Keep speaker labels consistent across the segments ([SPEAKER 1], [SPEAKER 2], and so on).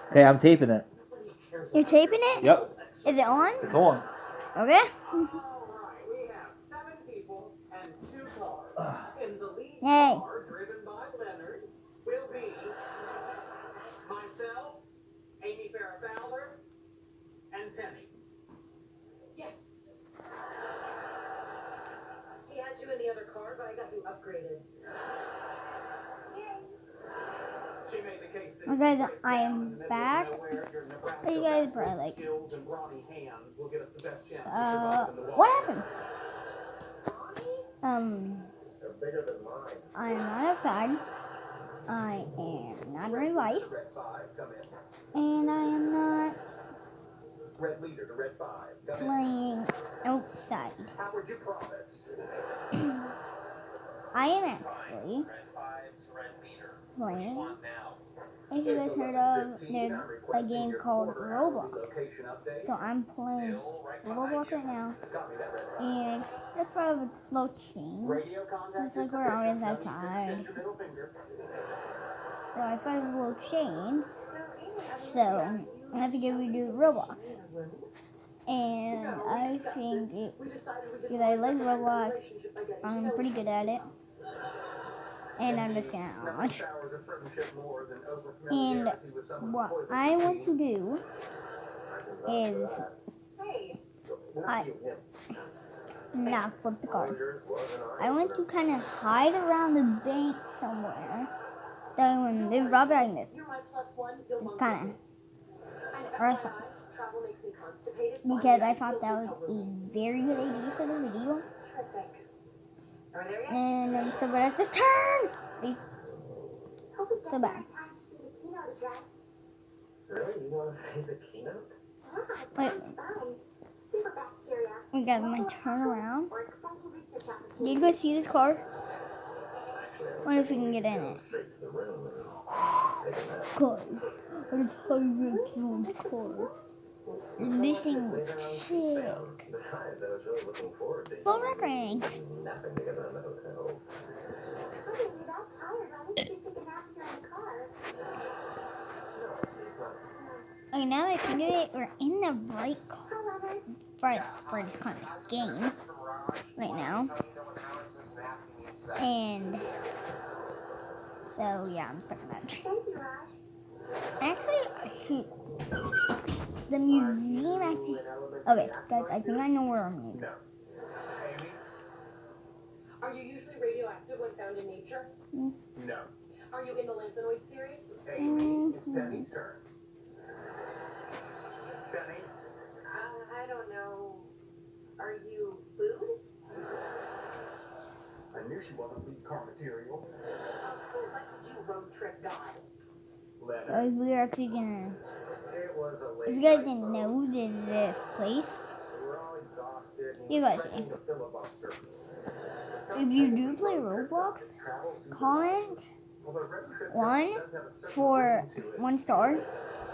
[SPEAKER 1] Okay, I'm taping it.
[SPEAKER 2] You're taping it?
[SPEAKER 1] Yep.
[SPEAKER 2] Is it on?
[SPEAKER 1] It's on.
[SPEAKER 2] Okay. Yay.
[SPEAKER 3] Myself, Amy Farrah-Fowler, and Penny. Yes. He had you in the other car, but I got you upgraded. She made the case that
[SPEAKER 2] Okay, guys, I am back. Are you guys probably like, what happened? I am not outside. I am not very light. And I am not playing outside. I am actually playing. If you guys heard of, there's a game called Rowblock. So I'm playing Rowblock right now. And it's sort of a slow change. It's like we're always outside. So I find a little change. So I have to get redo Roblox. And I think because I like Roblox, I'm pretty good at it. And I'm just gonna launch. And what I want to do is not flip the card. I want to kind of hide around the bank somewhere. Then when they rob like this, it's kind of awesome. Because I thought that was a very good idea for the video. And I'm so good at this turn. So bad.
[SPEAKER 3] Really? You want to see the keynote?
[SPEAKER 2] Wait. We got my turn around. Did you guys see this car? Wonder if we can get in it. God, what is how you kill this car? This thing was sick.
[SPEAKER 3] Besides, I was really looking forward to
[SPEAKER 2] Full recording.
[SPEAKER 3] napping together in the hotel.
[SPEAKER 2] Okay, now that I think of it, we're in the right car. For this kind of game right now. And so yeah, I'm stuck in that. Actually, I hate the museum actually. Okay, guys, I think I know where I'm going.
[SPEAKER 3] No. Amy? Are you usually radioactive when found in nature?
[SPEAKER 2] No.
[SPEAKER 3] Are you in the Lanthanoid series? Amy, it's Penny's turn. Penny? I don't know. Are you food? I knew she wasn't lead car material. Who elected you road trip god?
[SPEAKER 2] Guys, we're actually gonna.
[SPEAKER 3] It was a late
[SPEAKER 2] If you guys didn't know this place,
[SPEAKER 3] We were all exhausted.
[SPEAKER 2] you guys see.
[SPEAKER 3] The filibuster.
[SPEAKER 2] If you do play Roblox, comment 1 for 1 star,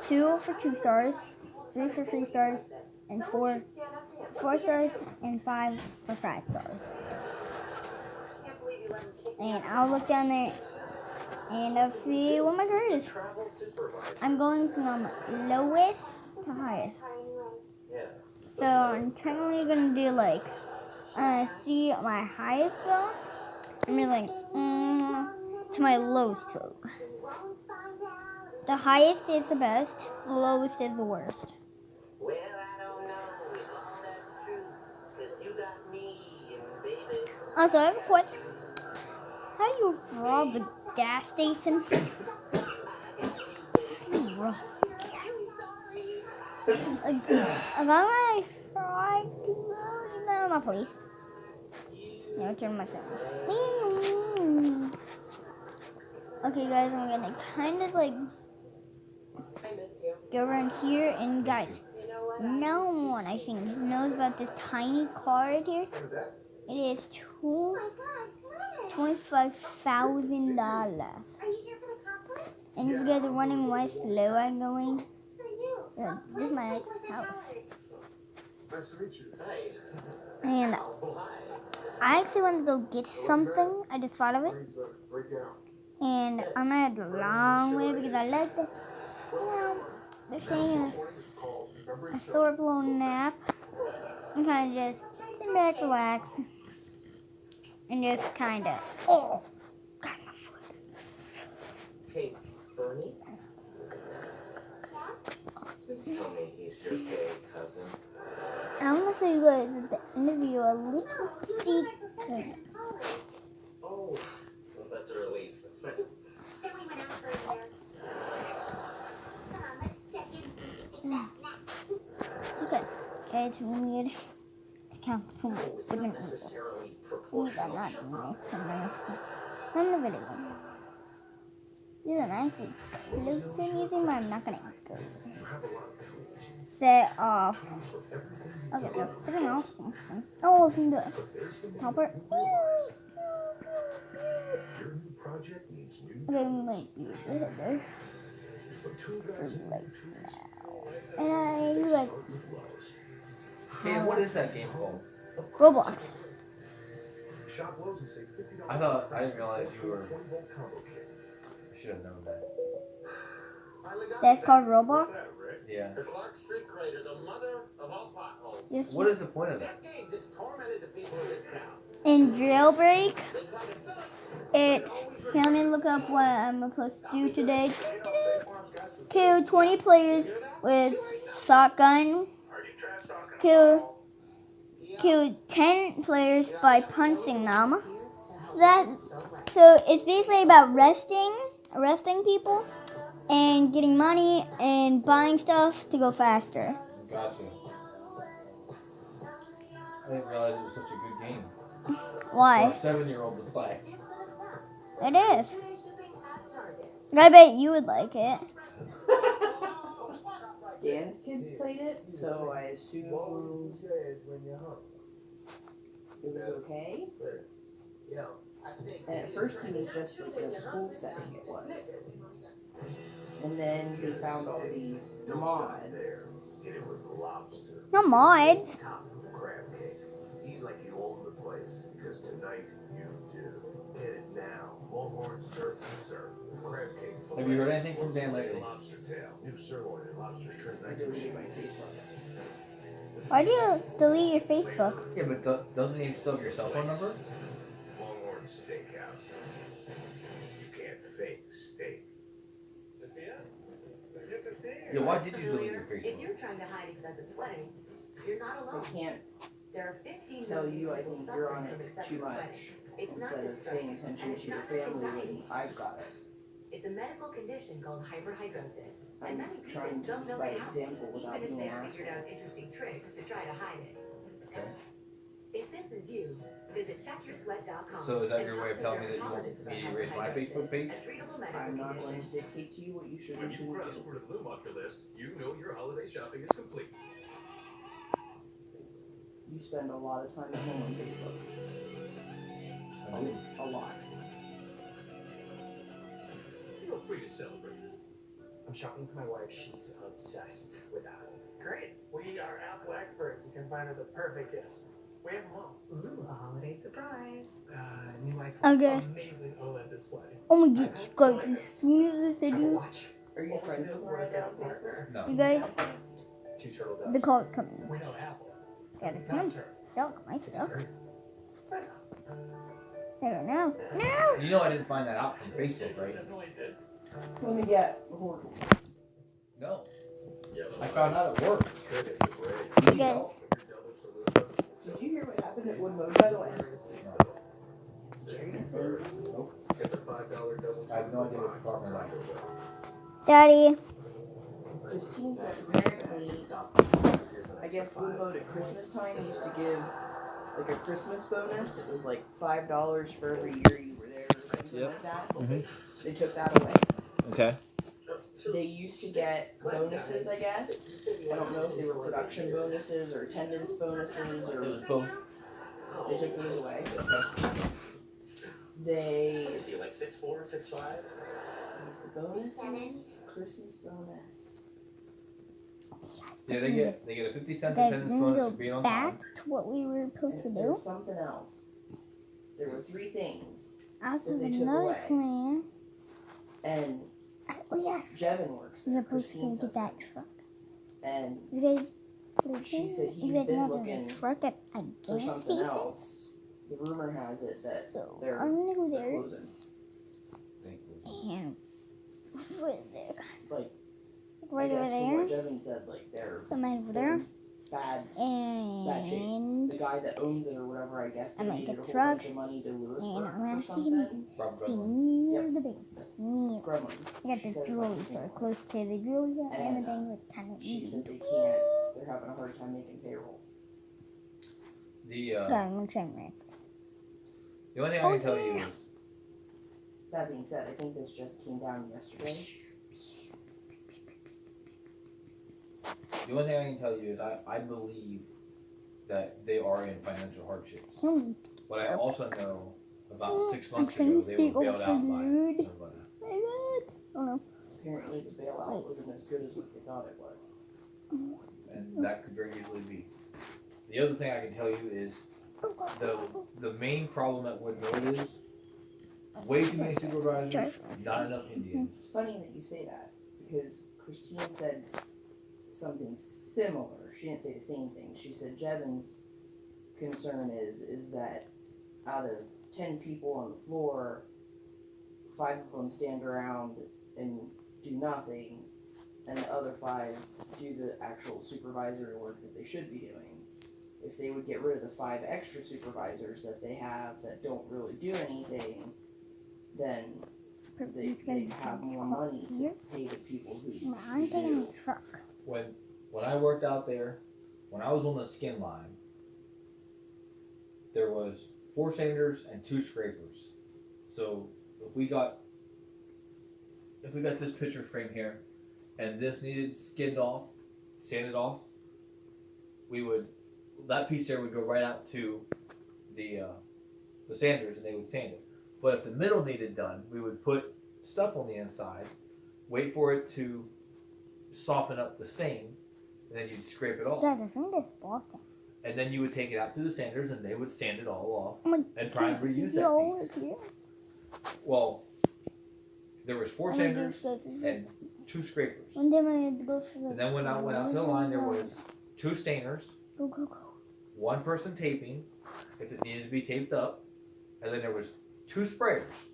[SPEAKER 2] 2 for 2 stars, 3 for 3 stars, and 4 stars, and 5 for 5 stars. And I'll look down there and I'll see what my grade is. I'm going from lowest to highest. So I'm technically gonna do like see my highest vote. I'm gonna like to my lowest vote. The highest is the best, the lowest is the worst.
[SPEAKER 3] Well, I don't know if all that's true, 'cause you got me, baby.
[SPEAKER 2] Also, I have a question. How do you rob the gas station? I'm gonna try to no, my police. No, turn my sounds. Okay, guys, I'm gonna kind of like
[SPEAKER 3] I missed you.
[SPEAKER 2] go around here, and guys, no one I think knows about this tiny car right here. It is $25,000. And if you guys are wondering why slow I'm going, this is my house.
[SPEAKER 3] Nice to meet you.
[SPEAKER 2] And I actually want to go get something. I just thought of it. And I'm gonna have a long way because I like this. You know, This thing is a short little nap. I'm kind of just sit back, relax, and just kind of. Oh, God, my foot.
[SPEAKER 3] Hey, Bernie? Please tell me he's your gay cousin.
[SPEAKER 2] I'm gonna show you guys at the end of the video a little secret.
[SPEAKER 3] Oh, well, that's a relief.
[SPEAKER 2] Okay, it's weird. It's kind of funny.
[SPEAKER 3] It's not necessarily
[SPEAKER 2] I'm
[SPEAKER 3] proportional.
[SPEAKER 2] not doing this. I'm the video. These are actually closer using, but I'm not gonna go. Set off. Okay, they're setting off something. Oh, from the topper. Okay, we might be able to hit there. For like now. And I do like
[SPEAKER 1] Hey, what is that game called?
[SPEAKER 2] Roblox.
[SPEAKER 1] I didn't realize you were. I should have known that.
[SPEAKER 2] That's called Roblox?
[SPEAKER 1] Yeah.
[SPEAKER 3] The Clark Street crater, the mother of all potholes.
[SPEAKER 2] Yes.
[SPEAKER 1] What is the point of that?
[SPEAKER 3] Decades it's tormented the people of this town.
[SPEAKER 2] In Jailbreak,
[SPEAKER 3] They try to fill it.
[SPEAKER 2] it's, here, let me look up what I'm supposed to do today. Kill 20 players with shotgun. Kill 10 players by punching them. So it's basically about arresting people and getting money and buying stuff to go faster.
[SPEAKER 1] Gotcha. I didn't realize it was such a good game.
[SPEAKER 2] Why?
[SPEAKER 1] For a 7-year-old to play.
[SPEAKER 2] It is. I bet you would like it.
[SPEAKER 4] Dan's kids played it, so I assumed it was okay. And at first he was just for the school setting it was. And then he found all these mods.
[SPEAKER 2] No mods.
[SPEAKER 5] Eat like you own the place, because tonight you do. Hit it now. Longhorns, turf, and surf. Crab cake.
[SPEAKER 1] Have you heard anything from Dan lately?
[SPEAKER 5] Lobster tail. New sirloin and lobster shrimp.
[SPEAKER 4] I deleted my Facebook.
[SPEAKER 2] Why do you delete your Facebook?
[SPEAKER 1] Yeah, but doesn't he still have your cell phone number?
[SPEAKER 5] Longhorn Steakhouse. You can't fake steak. To see it? It's good to see you.
[SPEAKER 1] Yeah, why did you delete your
[SPEAKER 6] If
[SPEAKER 1] Facebook?
[SPEAKER 6] you're trying to hide excessive sweating, you're not
[SPEAKER 4] I
[SPEAKER 6] alone.
[SPEAKER 4] can't
[SPEAKER 6] There are 15
[SPEAKER 4] tell
[SPEAKER 6] million
[SPEAKER 4] you, I
[SPEAKER 6] people
[SPEAKER 4] think you're on
[SPEAKER 6] suffering from
[SPEAKER 4] it
[SPEAKER 6] excessive
[SPEAKER 4] too
[SPEAKER 6] sweating.
[SPEAKER 4] much
[SPEAKER 6] It's not
[SPEAKER 4] instead
[SPEAKER 6] just
[SPEAKER 4] of paying
[SPEAKER 6] stress,
[SPEAKER 4] attention
[SPEAKER 6] and it's
[SPEAKER 4] to your
[SPEAKER 6] not just
[SPEAKER 4] family when
[SPEAKER 6] anxiety.
[SPEAKER 4] I've got it.
[SPEAKER 6] It's a medical condition called hyperhidrosis, and
[SPEAKER 4] I'm
[SPEAKER 6] many people
[SPEAKER 4] trying to
[SPEAKER 6] don't know
[SPEAKER 4] by
[SPEAKER 6] they have it,
[SPEAKER 4] example without
[SPEAKER 6] even if
[SPEAKER 4] being
[SPEAKER 6] they've
[SPEAKER 4] an
[SPEAKER 6] figured
[SPEAKER 4] asshole.
[SPEAKER 6] out interesting tricks to try to hide it.
[SPEAKER 1] Okay.
[SPEAKER 6] If this is you, visit checkYourSweat.com.
[SPEAKER 1] So is that
[SPEAKER 6] and
[SPEAKER 1] your way of
[SPEAKER 6] talk to
[SPEAKER 1] telling me that you want
[SPEAKER 6] dermatologists
[SPEAKER 1] me to
[SPEAKER 6] about
[SPEAKER 1] erase my
[SPEAKER 6] hyperhidrosis,
[SPEAKER 1] Facebook page?
[SPEAKER 6] a treatable medical
[SPEAKER 4] I'm not going
[SPEAKER 6] condition.
[SPEAKER 4] to dictate to you what you should and
[SPEAKER 7] When you
[SPEAKER 4] shouldn't
[SPEAKER 7] press
[SPEAKER 4] do.
[SPEAKER 7] for the Bloom off your list, you know your holiday shopping is complete.
[SPEAKER 4] You spend a lot of time at home on Facebook.
[SPEAKER 1] I do.
[SPEAKER 4] A lot.
[SPEAKER 7] Feel free to celebrate.
[SPEAKER 8] I'm shopping for my wife. She's obsessed with Apple.
[SPEAKER 9] Great. We are Apple experts. You can find her the perfect gift. We have them all.
[SPEAKER 6] Ooh, a holiday surprise.
[SPEAKER 8] New iPhone.
[SPEAKER 2] Okay.
[SPEAKER 9] Amazing OLED display.
[SPEAKER 2] Oh my goodness, guys, as soon as I
[SPEAKER 8] Apple
[SPEAKER 2] do,
[SPEAKER 8] Watch.
[SPEAKER 4] Are you friends with her on Facebook?
[SPEAKER 1] No.
[SPEAKER 2] you guys,
[SPEAKER 8] 2 turtle doves.
[SPEAKER 2] the call is coming.
[SPEAKER 9] We know Apple.
[SPEAKER 2] Gotta come stock my stuff.
[SPEAKER 8] Great.
[SPEAKER 2] There, now. No!
[SPEAKER 1] You know I didn't find that out from Facebook, right?
[SPEAKER 9] Definitely did.
[SPEAKER 4] Let me guess. Hold on.
[SPEAKER 1] No.
[SPEAKER 5] Yeah,
[SPEAKER 1] I found out at work.
[SPEAKER 5] could hit the brakes.
[SPEAKER 2] You guys,
[SPEAKER 4] Did you hear what happened at Woodmode, by the way? Jerry didn't say anything.
[SPEAKER 5] Get the $5 double.
[SPEAKER 1] I have no idea what you're talking about.
[SPEAKER 2] Daddy,
[SPEAKER 4] Christine said apparently, I guess Woodmode at Christmas time used to give like a Christmas bonus. It was like $5 for every year you were there or something like that. They took that away.
[SPEAKER 1] Okay.
[SPEAKER 4] They used to get bonuses, I guess. I don't know if they were production bonuses or attendance bonuses
[SPEAKER 1] It was
[SPEAKER 4] or
[SPEAKER 1] both.
[SPEAKER 4] they took those away. They
[SPEAKER 3] Is he like 6'4", 6'5"?
[SPEAKER 4] what was the bonuses? Christmas bonus.
[SPEAKER 1] Yeah, they get a 50 cents
[SPEAKER 2] guys,
[SPEAKER 1] attendance
[SPEAKER 2] we're gonna
[SPEAKER 1] bonus for being
[SPEAKER 2] go
[SPEAKER 1] on
[SPEAKER 2] back
[SPEAKER 1] time.
[SPEAKER 2] to what we were supposed to
[SPEAKER 4] And there
[SPEAKER 2] do.
[SPEAKER 4] was something else. There were 3 things.
[SPEAKER 2] I also have
[SPEAKER 4] they took
[SPEAKER 2] another
[SPEAKER 4] away.
[SPEAKER 2] plan.
[SPEAKER 4] And
[SPEAKER 2] Oh yes.
[SPEAKER 4] Jevin works
[SPEAKER 2] You're
[SPEAKER 4] there.
[SPEAKER 2] supposed to
[SPEAKER 4] Christine's
[SPEAKER 2] get that
[SPEAKER 4] husband.
[SPEAKER 2] truck.
[SPEAKER 4] And
[SPEAKER 2] You guys,
[SPEAKER 4] she said he's
[SPEAKER 2] you guys
[SPEAKER 4] been
[SPEAKER 2] know
[SPEAKER 4] looking
[SPEAKER 2] there's a truck at a
[SPEAKER 4] for
[SPEAKER 2] gas
[SPEAKER 4] something
[SPEAKER 2] station.
[SPEAKER 4] else. The rumor has it that
[SPEAKER 2] So
[SPEAKER 4] they're
[SPEAKER 2] I'm gonna go there
[SPEAKER 4] closing.
[SPEAKER 2] and over there,
[SPEAKER 4] Like,
[SPEAKER 2] right
[SPEAKER 4] I
[SPEAKER 2] over
[SPEAKER 4] guess from
[SPEAKER 2] there.
[SPEAKER 4] what Jevin said, like they're
[SPEAKER 2] Somebody over there,
[SPEAKER 4] bad shape.
[SPEAKER 2] and
[SPEAKER 4] The guy that owns it or whatever, I guess,
[SPEAKER 2] I might
[SPEAKER 4] donated
[SPEAKER 2] get
[SPEAKER 4] a
[SPEAKER 2] the
[SPEAKER 4] whole
[SPEAKER 2] truck,
[SPEAKER 4] bunch of money to
[SPEAKER 2] and
[SPEAKER 4] Lewisburg
[SPEAKER 2] I'm
[SPEAKER 4] or
[SPEAKER 2] actually
[SPEAKER 4] something.
[SPEAKER 2] gonna stay near the bank. Near.
[SPEAKER 4] Gremlin.
[SPEAKER 2] I got
[SPEAKER 4] She
[SPEAKER 2] this
[SPEAKER 4] said it's
[SPEAKER 2] jewelry
[SPEAKER 4] like-
[SPEAKER 2] store close to the jewelry store, and the bank was kind of
[SPEAKER 4] She
[SPEAKER 2] easy.
[SPEAKER 4] said they can't. They're having a hard time making payroll.
[SPEAKER 1] The
[SPEAKER 2] I'm gonna try and wrap this.
[SPEAKER 1] the only thing I can tell you is
[SPEAKER 4] That being said, I think this just came down yesterday.
[SPEAKER 1] the only thing I can tell you is I believe that they are in financial hardships.
[SPEAKER 2] Kill me.
[SPEAKER 1] But I also know about 6
[SPEAKER 2] I'm
[SPEAKER 1] months
[SPEAKER 2] trying
[SPEAKER 1] ago
[SPEAKER 2] to
[SPEAKER 1] they
[SPEAKER 2] stay
[SPEAKER 1] were bailed
[SPEAKER 2] off
[SPEAKER 1] out
[SPEAKER 2] the
[SPEAKER 1] by
[SPEAKER 2] road.
[SPEAKER 1] somebody.
[SPEAKER 2] My bad. Oh no.
[SPEAKER 4] Apparently, the bailout wasn't as good as what they thought it was.
[SPEAKER 1] And that could very easily be. The other thing I can tell you is the main problem at Woodrow is way too many supervisors, not enough Indians.
[SPEAKER 4] It's funny that you say that because Christine said something similar. She didn't say the same thing. She said Jevin's concern is that out of 10 people on the floor, 5 of them stand around and do nothing, and the other 5 do the actual supervisory work that they should be doing. If they would get rid of the 5 extra supervisors that they have that don't really do anything, then they'd have more money to pay the people who
[SPEAKER 2] I'm taking
[SPEAKER 4] do.
[SPEAKER 2] the truck.
[SPEAKER 1] When I worked out there, when I was on the skin line, there was 4 sanders and 2 scrapers. So if we got this picture frame here, and this needed skinned off, sanded off, that piece there would go right out to the sanders, and they would sand it. But if the middle needed done, we would put stuff on the inside, wait for it to soften up the stain, and then you'd scrape it off.
[SPEAKER 2] Guys, I think this lost it.
[SPEAKER 1] And then you would take it out to the sanders, and they would sand it all off
[SPEAKER 2] Oh my
[SPEAKER 1] and try and
[SPEAKER 2] goodness,
[SPEAKER 1] reuse
[SPEAKER 2] is
[SPEAKER 1] that
[SPEAKER 2] all
[SPEAKER 1] piece.
[SPEAKER 2] here?
[SPEAKER 1] Well, there was 4
[SPEAKER 2] Oh my
[SPEAKER 1] sanders
[SPEAKER 2] goodness,
[SPEAKER 1] and 2 scrapers.
[SPEAKER 2] One day I had to go for the.
[SPEAKER 1] And then when I went out to the line, there was 2 stainers,
[SPEAKER 2] Go, go, go.
[SPEAKER 1] 1 person taping, if it needed to be taped up, and then there was 2 sprayers.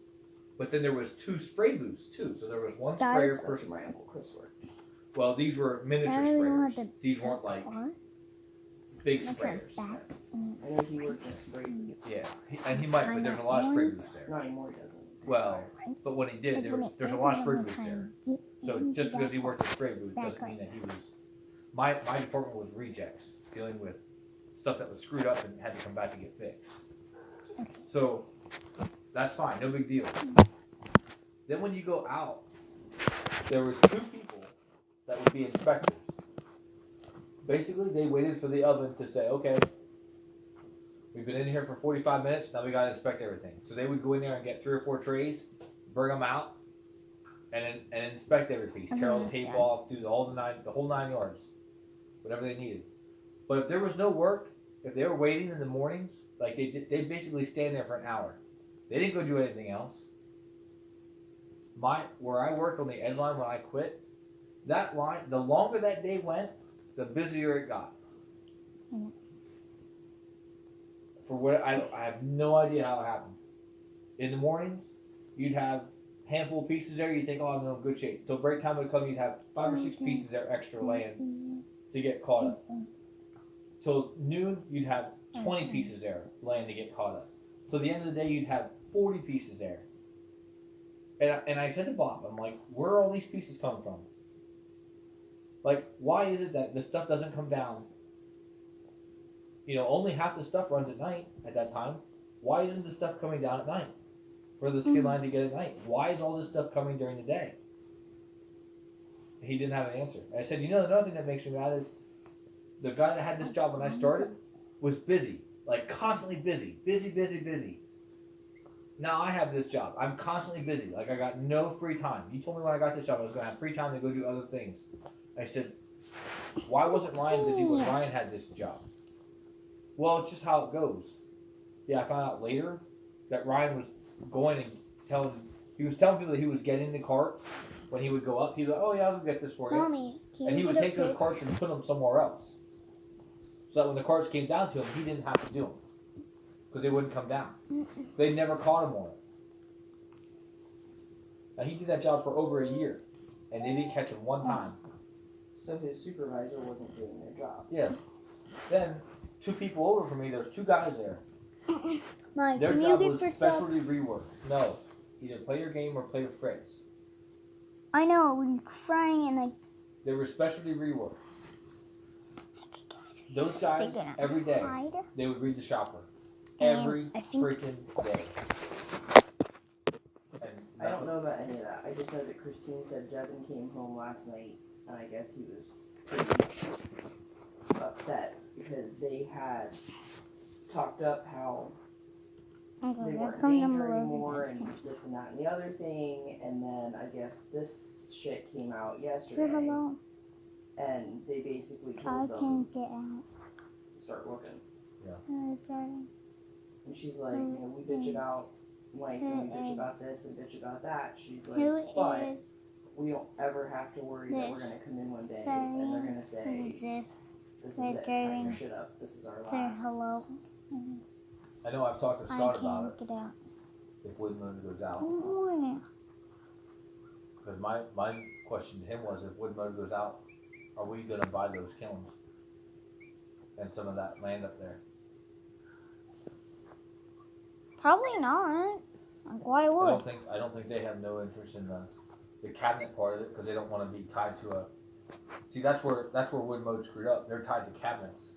[SPEAKER 1] But then there was 2 spray booths too, so there was 1
[SPEAKER 2] Guys,
[SPEAKER 1] sprayer per
[SPEAKER 4] That's
[SPEAKER 1] spray.
[SPEAKER 4] my Uncle Chris work.
[SPEAKER 1] Well, these were miniature
[SPEAKER 2] Guys, we don't have
[SPEAKER 1] sprayers.
[SPEAKER 2] to-
[SPEAKER 1] These weren't like
[SPEAKER 2] What?
[SPEAKER 1] big
[SPEAKER 2] That's our
[SPEAKER 1] sprayers.
[SPEAKER 2] back.
[SPEAKER 4] I know he worked in a spray booth.
[SPEAKER 1] Yeah, and he might, but there's a lot of spray booths there.
[SPEAKER 4] Not anymore, he doesn't.
[SPEAKER 1] Well, but when he did, there's a lot of spray booths there. So just because he worked at spray booth doesn't mean that he was. My department was rejects, dealing with stuff that was screwed up and had to come back to get fixed.
[SPEAKER 2] Okay.
[SPEAKER 1] So that's fine, no big deal. Then when you go out, there was 2 people that would be inspectors. Basically, they waited for the oven to say, okay, we've been in here for 45 minutes, now we gotta inspect everything. So they would go in there and get 3 or 4 trays, bring them out, and inspect every piece. Tear all the tape off, do the whole 9 yards, whatever they needed. But if there was no work, if they were waiting in the mornings, like they basically stand there for an hour. They didn't go do anything else. Where I worked on the edge line when I quit, that line, the longer that day went, the busier it got. For what I have no idea how it happened. In the mornings, you'd have a handful of pieces there. You think, oh, I'm in good shape. Till break time would come, you'd have 5 or 6 pieces there extra laying to get caught up. Till noon, you'd have 20 pieces there laying to get caught up. Till the end of the day, you'd have 40 pieces there. And I said to Bob, I'm like, where are all these pieces coming from? Like, why is it that the stuff doesn't come down? You know, only half the stuff runs at night at that time. Why isn't the stuff coming down at night? For the skin line to get at night. Why is all this stuff coming during the day? He didn't have an answer. And I said, you know, another thing that makes me mad is the guy that had this job when I started was busy. Like, constantly busy. Busy. Now I have this job. I'm constantly busy. Like, I got no free time. You told me when I got this job I was going to have free time to go do other things. I said, why wasn't Ryan busy when Ryan had this job? Well, it's just how it goes. Yeah, I found out later that Ryan was going and telling people that he was getting the carts when he would go up, he'd go, "Oh yeah, I'll go get this for you,"
[SPEAKER 2] Mommy, can
[SPEAKER 1] and he
[SPEAKER 2] you
[SPEAKER 1] would
[SPEAKER 2] get a
[SPEAKER 1] take those
[SPEAKER 2] fix?
[SPEAKER 1] carts and put them somewhere else, so that when the carts came down to him, he didn't have to do them because they wouldn't come down. They never caught him on it. Now he did that job for over a year, and they didn't catch him one time.
[SPEAKER 4] So his supervisor wasn't doing their job.
[SPEAKER 1] Yeah. Then 2 people over from me, there's 2 guys there.
[SPEAKER 2] Mike,
[SPEAKER 1] Their
[SPEAKER 2] can you
[SPEAKER 1] job
[SPEAKER 2] get
[SPEAKER 1] was
[SPEAKER 2] fixed up?
[SPEAKER 1] specialty rework. No, either play your game or play with Fritz.
[SPEAKER 2] I know, we're crying and like.
[SPEAKER 1] They were specialty rework. Those guys,
[SPEAKER 2] They're gonna
[SPEAKER 1] every day,
[SPEAKER 2] hide.
[SPEAKER 1] they would read the shopper.
[SPEAKER 2] And
[SPEAKER 1] Every
[SPEAKER 2] I think-
[SPEAKER 1] freaking day. And
[SPEAKER 4] I don't know about any of that. I just know that Christine said Jevin came home last night, and I guess he was pretty upset because they had talked up how
[SPEAKER 2] Okay,
[SPEAKER 4] they
[SPEAKER 2] there
[SPEAKER 4] weren't in
[SPEAKER 2] comes
[SPEAKER 4] danger
[SPEAKER 2] number
[SPEAKER 4] anymore and
[SPEAKER 2] 11.
[SPEAKER 4] this and that and the other thing, and then I guess this shit came out
[SPEAKER 2] Say
[SPEAKER 4] yesterday,
[SPEAKER 2] hello.
[SPEAKER 4] and they basically
[SPEAKER 2] I
[SPEAKER 4] told them
[SPEAKER 2] can't get out.
[SPEAKER 4] start looking.
[SPEAKER 2] Okay.
[SPEAKER 4] And she's like, you know, we bitch about Mike and we bitch about this and bitch about that. She's like,
[SPEAKER 2] Who
[SPEAKER 4] but
[SPEAKER 2] is
[SPEAKER 4] we don't ever have to worry that we're gonna come in one day and they're gonna say,
[SPEAKER 2] this?
[SPEAKER 4] this is it, pack your shit up, this is our
[SPEAKER 2] Say
[SPEAKER 4] last.
[SPEAKER 2] hello.
[SPEAKER 1] I know I've talked to
[SPEAKER 2] I
[SPEAKER 1] Scott about
[SPEAKER 2] can't
[SPEAKER 1] it.
[SPEAKER 2] get out.
[SPEAKER 1] If Woodmoon goes out.
[SPEAKER 2] Oh,
[SPEAKER 1] Because my question to him was, if Woodmoon goes out, are we going to buy those kilns? And some of that land up there?
[SPEAKER 2] probably not. Like, why
[SPEAKER 1] I
[SPEAKER 2] would?
[SPEAKER 1] don't think they have no interest in the cabinet part of it because they don't want to be tied to a. See, that's where Woodmode screwed up. They're tied to cabinets.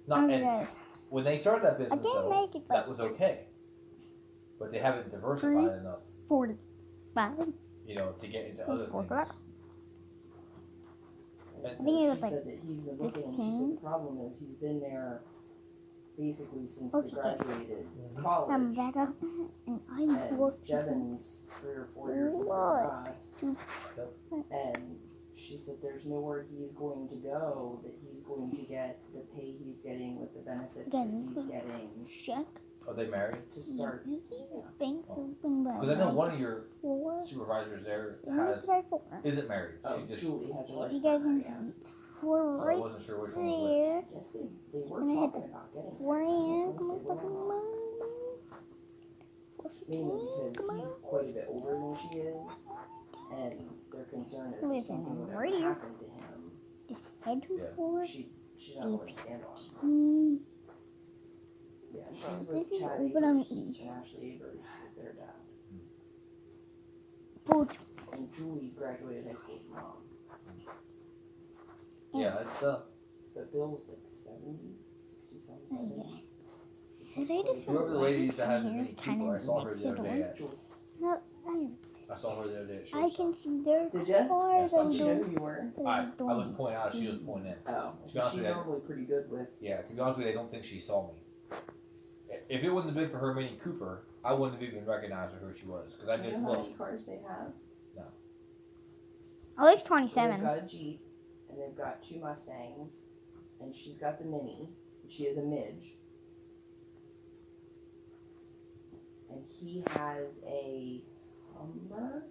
[SPEAKER 1] Not and
[SPEAKER 2] Okay.
[SPEAKER 1] when they started that
[SPEAKER 2] I
[SPEAKER 1] business,
[SPEAKER 2] can't
[SPEAKER 1] though,
[SPEAKER 2] make it,
[SPEAKER 1] that
[SPEAKER 2] but
[SPEAKER 1] was okay. But they haven't diversified enough,
[SPEAKER 2] 45.
[SPEAKER 1] you know, to get into other
[SPEAKER 2] Four
[SPEAKER 1] things.
[SPEAKER 2] o'clock.
[SPEAKER 4] And
[SPEAKER 2] I think it was
[SPEAKER 4] she
[SPEAKER 2] like
[SPEAKER 4] said that he's been looking, and she said
[SPEAKER 2] 15.
[SPEAKER 4] the problem is he's been there basically since
[SPEAKER 2] Okay.
[SPEAKER 4] they graduated
[SPEAKER 1] Mhm.
[SPEAKER 2] I'm
[SPEAKER 4] college.
[SPEAKER 2] back up and I
[SPEAKER 4] And
[SPEAKER 2] work
[SPEAKER 4] Jevin's 3 or 4 years older than us. And she said there's nowhere he's going to go that he's going to get the pay he's getting with the benefits that he's getting
[SPEAKER 2] check.
[SPEAKER 1] Are they married?
[SPEAKER 4] to start.
[SPEAKER 2] Banks open by
[SPEAKER 1] Because I know one of your
[SPEAKER 2] 4.
[SPEAKER 1] supervisors there
[SPEAKER 2] By 4.
[SPEAKER 1] isn't married.
[SPEAKER 4] Oh,
[SPEAKER 1] She just.
[SPEAKER 4] Julie has a wife.
[SPEAKER 2] You guys can
[SPEAKER 4] yeah.
[SPEAKER 2] see 4
[SPEAKER 1] So I
[SPEAKER 2] right
[SPEAKER 1] wasn't sure which one was which.
[SPEAKER 2] there.
[SPEAKER 4] I guess they were
[SPEAKER 2] When I hit
[SPEAKER 4] talking about getting
[SPEAKER 2] 4
[SPEAKER 4] her.
[SPEAKER 2] a.m. Come
[SPEAKER 4] They
[SPEAKER 2] on,
[SPEAKER 4] went
[SPEAKER 2] fucking
[SPEAKER 4] on.
[SPEAKER 2] mom.
[SPEAKER 4] Mainly because he's quite a bit older than she is, and their concern is if
[SPEAKER 2] Listen,
[SPEAKER 4] something would ever
[SPEAKER 2] radio.
[SPEAKER 4] happen to him,
[SPEAKER 2] Just head to
[SPEAKER 1] Yeah.
[SPEAKER 2] 4.
[SPEAKER 4] she's not going to stand on.
[SPEAKER 2] Mm.
[SPEAKER 4] Yeah, she's
[SPEAKER 2] This
[SPEAKER 4] with
[SPEAKER 2] is
[SPEAKER 4] Chad
[SPEAKER 2] open on
[SPEAKER 4] Avers
[SPEAKER 2] E.
[SPEAKER 4] and Ashley Avers with their dad.
[SPEAKER 2] Both.
[SPEAKER 4] And Julie graduated high school with mom.
[SPEAKER 1] Yeah, it's
[SPEAKER 4] But Bill's like 70, 60-some, 70.
[SPEAKER 2] So they just
[SPEAKER 1] whoever the lady is that has as
[SPEAKER 2] here,
[SPEAKER 1] many
[SPEAKER 2] kind
[SPEAKER 1] people. I
[SPEAKER 2] of
[SPEAKER 1] saw her
[SPEAKER 2] mix
[SPEAKER 1] the
[SPEAKER 2] it
[SPEAKER 1] other day.
[SPEAKER 2] on.
[SPEAKER 1] At,
[SPEAKER 4] Jules.
[SPEAKER 2] No,
[SPEAKER 1] I saw her the other day. At
[SPEAKER 2] I
[SPEAKER 1] Shorts.
[SPEAKER 2] can see their
[SPEAKER 4] Did ya?
[SPEAKER 2] cars
[SPEAKER 1] Yeah,
[SPEAKER 2] and
[SPEAKER 4] Did you know
[SPEAKER 2] doors.
[SPEAKER 4] who you were?
[SPEAKER 1] I was pointing out. She was pointing in.
[SPEAKER 4] Oh,
[SPEAKER 1] To be honest
[SPEAKER 4] she's
[SPEAKER 1] with you,
[SPEAKER 4] normally pretty good with.
[SPEAKER 1] Yeah, to be honest with you, I don't think she saw me. If it wouldn't have been for her Mini Cooper, I wouldn't have even recognized who she was because I
[SPEAKER 4] Do you
[SPEAKER 1] didn't
[SPEAKER 4] know how
[SPEAKER 1] look.
[SPEAKER 4] many cars they have?
[SPEAKER 2] I like
[SPEAKER 4] They've
[SPEAKER 2] 27.
[SPEAKER 4] got a Jeep, and they've got 2 Mustangs, and she's got the Mini, and she has a Midge. And he has a Hummer,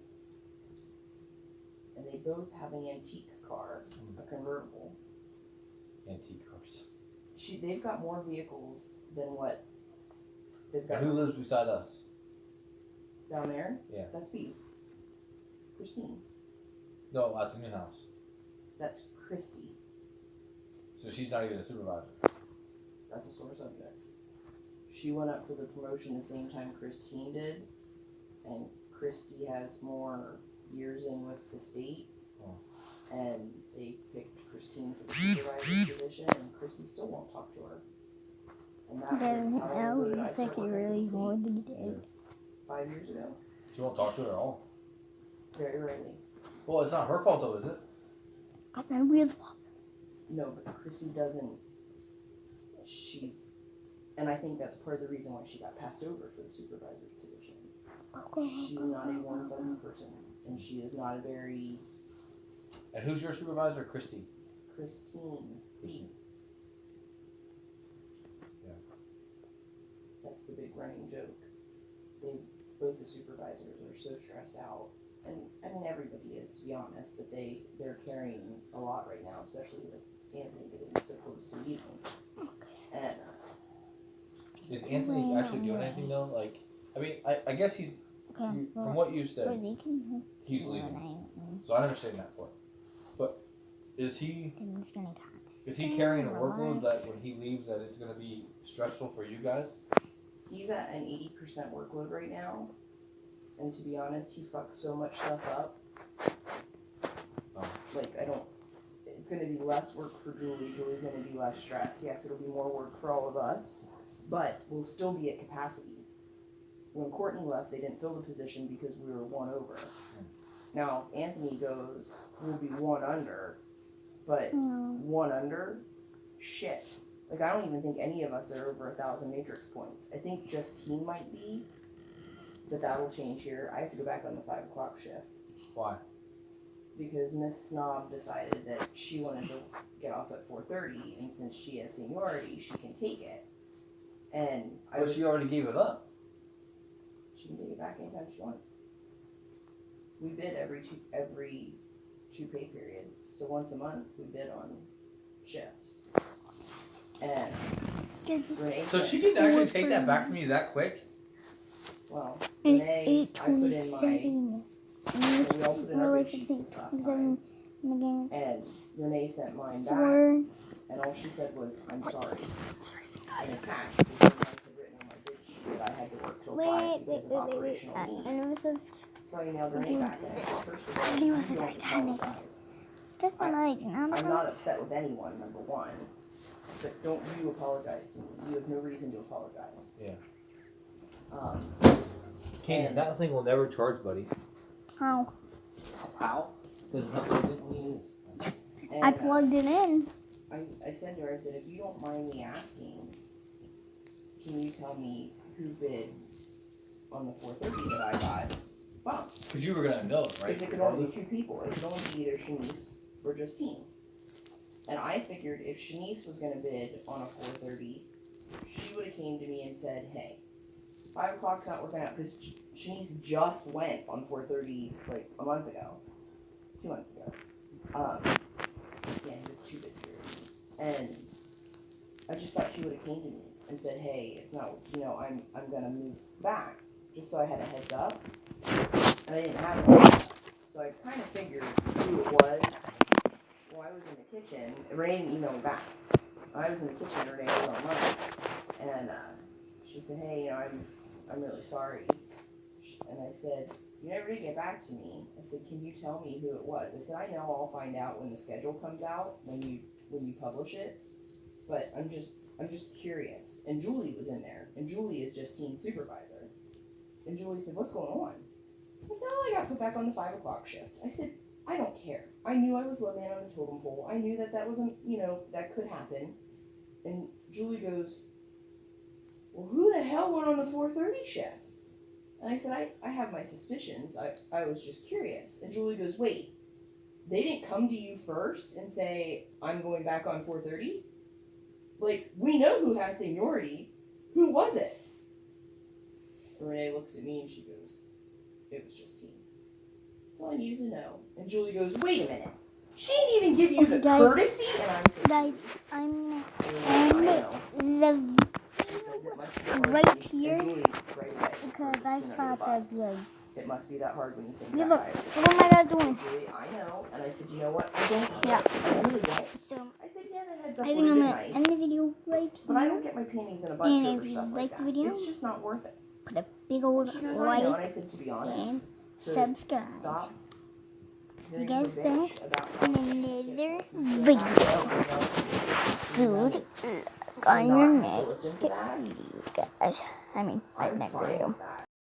[SPEAKER 4] and they both have an antique car, a convertible.
[SPEAKER 1] Antique cars.
[SPEAKER 4] They've got more vehicles than what they've got
[SPEAKER 1] And who lives beside us?
[SPEAKER 4] down there.
[SPEAKER 1] Yeah.
[SPEAKER 4] That's Beef. Christine.
[SPEAKER 1] No, at the new house.
[SPEAKER 4] That's Christy.
[SPEAKER 1] So she's not even a supervisor.
[SPEAKER 4] That's a sore subject. She went up for the promotion the same time Christine did, and Christy has more years in with the state, and they picked Christine for the supervisor position, and Christy still won't talk to her. And that was
[SPEAKER 2] Doesn't
[SPEAKER 4] how
[SPEAKER 2] know.
[SPEAKER 4] good I
[SPEAKER 2] He's like
[SPEAKER 4] started
[SPEAKER 2] he
[SPEAKER 4] working for
[SPEAKER 2] really
[SPEAKER 4] the state
[SPEAKER 2] more than he did.
[SPEAKER 4] 5 years ago.
[SPEAKER 1] She won't talk to her at all.
[SPEAKER 4] Very rarely.
[SPEAKER 1] Well, it's not her fault though, is it?
[SPEAKER 2] I can really
[SPEAKER 4] No, but Chrissy doesn't. And I think that's part of the reason why she got passed over for the supervisor's position. She's not a warm, fuzzy person, and she is not a very
[SPEAKER 1] And who's your supervisor, Christy?
[SPEAKER 4] Christine.
[SPEAKER 1] Christine. Yeah.
[SPEAKER 4] That's the big running joke. Both the supervisors are so stressed out And I mean, everybody is, to be honest, but they're carrying a lot right now, especially with Anthony getting so close to leaving. And
[SPEAKER 1] Is Anthony actually doing anything though? Like, I mean, I guess he's from what you said, he's leaving. So I understand that part. But is he carrying a workload that when he leaves that it's gonna be stressful for you guys?
[SPEAKER 4] he's at an 80% workload right now. And to be honest, he fucks so much stuff up. Like, it's gonna be less work for Julie. Julie's gonna be less stress. Yes, it'll be more work for all of us, but we'll still be at capacity. When Courtney left, they didn't fill the position because we were one over. Now, Anthony goes, we'll be one under, but one under? Shit. Like, I don't even think any of us are over 1,000 matrix points. I think Justine might be, but that'll change here. I have to go back on the 5 o'clock shift.
[SPEAKER 1] Why?
[SPEAKER 4] Because Miss Snob decided that she wanted to get off at 4:30, and since she has seniority, she can take it. And
[SPEAKER 1] she already gave it up.
[SPEAKER 4] She can take it back anytime she wants. We bid every two pay periods, so once a month we bid on shifts. And Renee
[SPEAKER 1] So
[SPEAKER 4] said,
[SPEAKER 1] she can actually take that back from you that quick?
[SPEAKER 4] well, Renee, I put in my. We all put in our bid sheets this last time. And Renee sent mine back, and all she said was, "I'm sorry." And attached because I had written on my bid sheet that I had to work till 5 because of operational need. So I emailed Renee back and I said, first of all, you don't apologize. I'm not upset with anyone, number one, but don't you apologize to me. You have no reason to apologize.
[SPEAKER 1] Yeah.
[SPEAKER 4] Canyon,
[SPEAKER 1] that thing will never charge, buddy.
[SPEAKER 2] How?
[SPEAKER 1] How?
[SPEAKER 2] I plugged it in.
[SPEAKER 4] I said to her, I said, if you don't mind me asking, can you tell me who bid on the 4:30 that I got? Well,
[SPEAKER 1] Because you were going to know, right?
[SPEAKER 4] because it could only be 2 people. It could only be either Shanice or Justine. And I figured if Shanice was going to bid on a 4:30, she would have came to me and said, hey, 5 o'clock's not working out, because Shanice just went on 4:30 like a month ago. 2 months ago. Yeah, it was 2 bids here. And I just thought she would have came to me and said, hey, it's not, I'm going to move back, just so I had a heads up. And I didn't have it. So I kind of figured who it was. Well, I was in the kitchen. Renee didn't email me back. I was in the kitchen. Renee was on lunch. And she said, hey, I'm really sorry. And I said, you never did get back to me. I said, can you tell me who it was? I said, I know I'll find out when the schedule comes out, when you publish it. But I'm just curious. And Julie was in there. And Julie is Justine's supervisor. And Julie said, what's going on? I said, I got put back on the 5 o'clock shift. I said, I don't care. I knew I was low man on the totem pole. I knew that wasn't, that could happen. And Julie goes, well, who the hell went on the 4:30 shift? And I said, I have my suspicions. I was just curious. And Julie goes, wait, they didn't come to you first and say, I'm going back on 4:30? Like, we know who has seniority. Who was it? And Renee looks at me and she goes, it was Justine. That's all I needed to know. And Julie goes, wait a minute. She didn't even give you the courtesy? And I'm saying,
[SPEAKER 2] guys, I'm the right here because I thought that'd be a...
[SPEAKER 4] It must be that hard when you think
[SPEAKER 2] You
[SPEAKER 4] that
[SPEAKER 2] look,
[SPEAKER 4] high.
[SPEAKER 2] what am I gonna do?
[SPEAKER 4] Julie, I know. And I said, you know what? I don't care.
[SPEAKER 2] Yeah.
[SPEAKER 4] I really don't.
[SPEAKER 2] So,
[SPEAKER 4] I said, yeah, the heads up
[SPEAKER 2] I
[SPEAKER 4] would
[SPEAKER 2] think
[SPEAKER 4] have
[SPEAKER 2] I'm
[SPEAKER 4] been
[SPEAKER 2] gonna
[SPEAKER 4] nice.
[SPEAKER 2] end the video right here.
[SPEAKER 4] But I don't get my panties in a butt
[SPEAKER 2] And
[SPEAKER 4] shirt
[SPEAKER 2] if
[SPEAKER 4] or
[SPEAKER 2] you
[SPEAKER 4] stuff
[SPEAKER 2] like
[SPEAKER 4] like
[SPEAKER 2] the
[SPEAKER 4] that.
[SPEAKER 2] video,
[SPEAKER 4] It's just not worth it.
[SPEAKER 2] put a big old
[SPEAKER 4] She goes, I know.
[SPEAKER 2] like
[SPEAKER 4] And I said, to be honest,
[SPEAKER 2] and
[SPEAKER 4] to
[SPEAKER 2] subscribe.
[SPEAKER 4] stop
[SPEAKER 2] You
[SPEAKER 4] hearing
[SPEAKER 2] guys
[SPEAKER 4] the
[SPEAKER 2] back
[SPEAKER 4] bitch about
[SPEAKER 2] in another video. Food on your next video, guys. I mean, my next video.